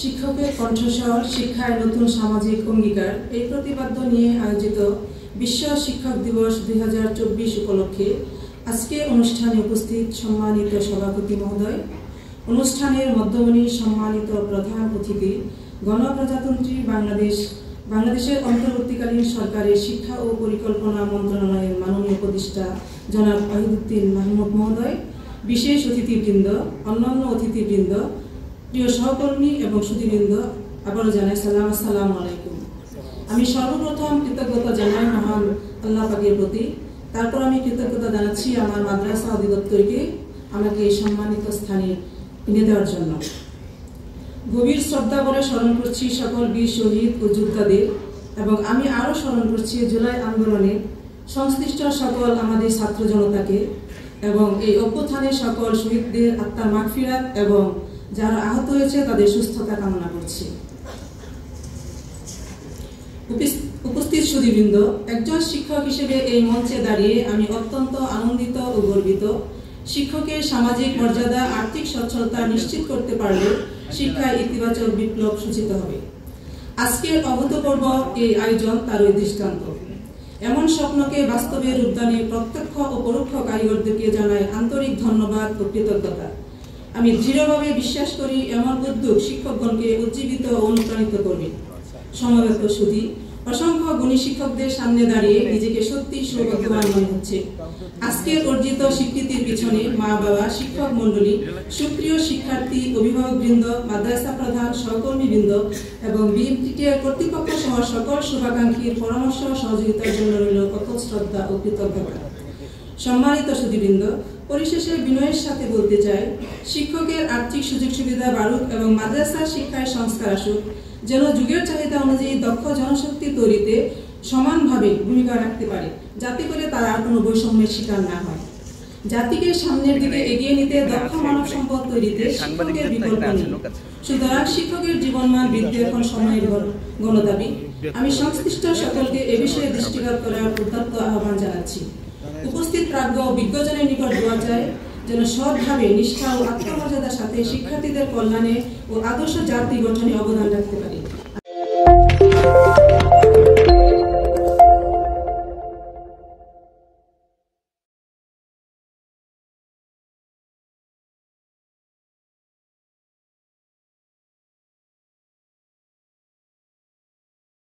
শিক্ষকের কণ্ঠস্বর শিক্ষায় নতুন সামাজিক অঙ্গীকার এই প্রতিপাদ্য নিয়ে আয়োজিত বিশ্ব শিক্ষক দিবস 2024 উপলক্ষে আজকে অনুষ্ঠানে উপস্থিত সম্মানিত সভাপতি মহোদয়, অনুষ্ঠানের মধ্যমণি সম্মানিত প্রধান অতিথি, গণপ্রজাতন্ত্রী বাংলাদেশের অন্তর্বর্তীকালীন সরকারের শিক্ষা ও পরিকল্পনা মন্ত্রণালয়ের মাননীয় উপদেষ্টা জনাব ওয়াহিদুদ্দিন মাহমুদ মহোদয়, বিশেষ অতিথিবৃন্দ, অন্যান্য অতিথিবৃন্দ, প্রিয় সহকর্মী এবং সুধীবৃন্দ, আবারও জানাই সালাম, আসসালামু আলাইকুম। আমি সর্বপ্রথম কৃতজ্ঞতা জানাই মহান আল্লাহ পাকের প্রতি। তারপর আমি কৃতজ্ঞতা জানাচ্ছি আমার মাদ্রাসা অধিদপ্তরকে আমাকে এই সম্মানিত স্থানে এনে দেওয়ার জন্য। গভীর শ্রদ্ধা করে স্মরণ করছি সকল বীর শহীদ ও যোদ্ধাদের, এবং আমি আরও স্মরণ করছি জুলাই আন্দোলনে সংশ্লিষ্ট সকল আমাদের ছাত্র জনতাকে, এবং এই অভ্যুত্থানের সকল শহীদদের আত্মার মাগফিরাত এবং যারা আহত হয়েছে তাদের সুস্থতা কামনা করছি। উপস্থিত সুধীবৃন্দ, একজন শিক্ষক হিসেবে এই মঞ্চে দাঁড়িয়ে আমি অত্যন্ত আনন্দিত ও গর্বিত। শিক্ষকের সামাজিক মর্যাদা, আর্থিক সচ্ছলতা নিশ্চিত করতে পারলে শিক্ষায় ইতিবাচক বিপ্লব সূচিত হবে। আজকের অভূতপূর্ব এই আয়োজন তারই দৃষ্টান্ত। এমন স্বপ্নকে বাস্তবে রূপদানে প্রত্যক্ষ ও পরোক্ষ কারিগরদেরকে জানাই আন্তরিক ধন্যবাদ ও কৃতজ্ঞতা। আমি দৃঢ়ভাবে বিশ্বাস করি এমন উদ্যোগ শিক্ষকগণকে উজ্জীবিত ও অনুপ্রাণিত করবে। সমবেত সুধী, অসংখ্য গুণী শিক্ষকদের সামনে দাঁড়িয়ে নিজেকে সত্যি সৌভাগ্যবান মনে হচ্ছে। আজকের অর্জিত স্বীকৃতির পিছনে মা বাবা, শিক্ষক মন্ডলী, সুপ্রিয় শিক্ষার্থী, অভিভাবকবৃন্দ, মাদ্রাসা প্রধান, সহকর্মীবৃন্দ এবং বিএমটিটিআর কর্তৃপক্ষ সহ সকল শুভাকাঙ্ক্ষীর পরামর্শ সহযোগিতার জন্য রইল অটল শ্রদ্ধা ও কৃতজ্ঞতা। সম্মানিত সুধীবৃন্দ, পরিশেষে বিনয়ের সাথে বলতে চাই, শিক্ষকের আর্থিক সুযোগ সুবিধা বাড়ুক এবং মাদ্রাসা শিক্ষায় সংস্কার আসুক, যেন যুগের চাহিদা অনুযায়ী দক্ষ জনশক্তি তৈরিতে সমানভাবে ভূমিকা রাখতে পারে, যাতে করে তারা আর কোনো বৈষম্যের শিকার না হয়। জাতিকে সামনের দিকে এগিয়ে নিতে দক্ষ মানব সম্পদ তৈরিতে শিক্ষকের বিকল্প নেই। সুতরাং শিক্ষকের জীবনমান বৃদ্ধি এখন সময়ের গণদাবি। আমি সংশ্লিষ্ট সকলকে এ বিষয়ে দৃষ্টিপাত করার উদাত্ত আহ্বান জানাচ্ছি। উপস্থিত প্রাজ্ঞ ও বিজ্ঞজনের নিকট দোয়া চাই যেন সৎভাবে, নিষ্ঠা ও আত্মমর্যাদার সাথে শিক্ষার্থীদের কল্যাণে ও আদর্শ জাতি গঠনে অবদান রাখতে পারি।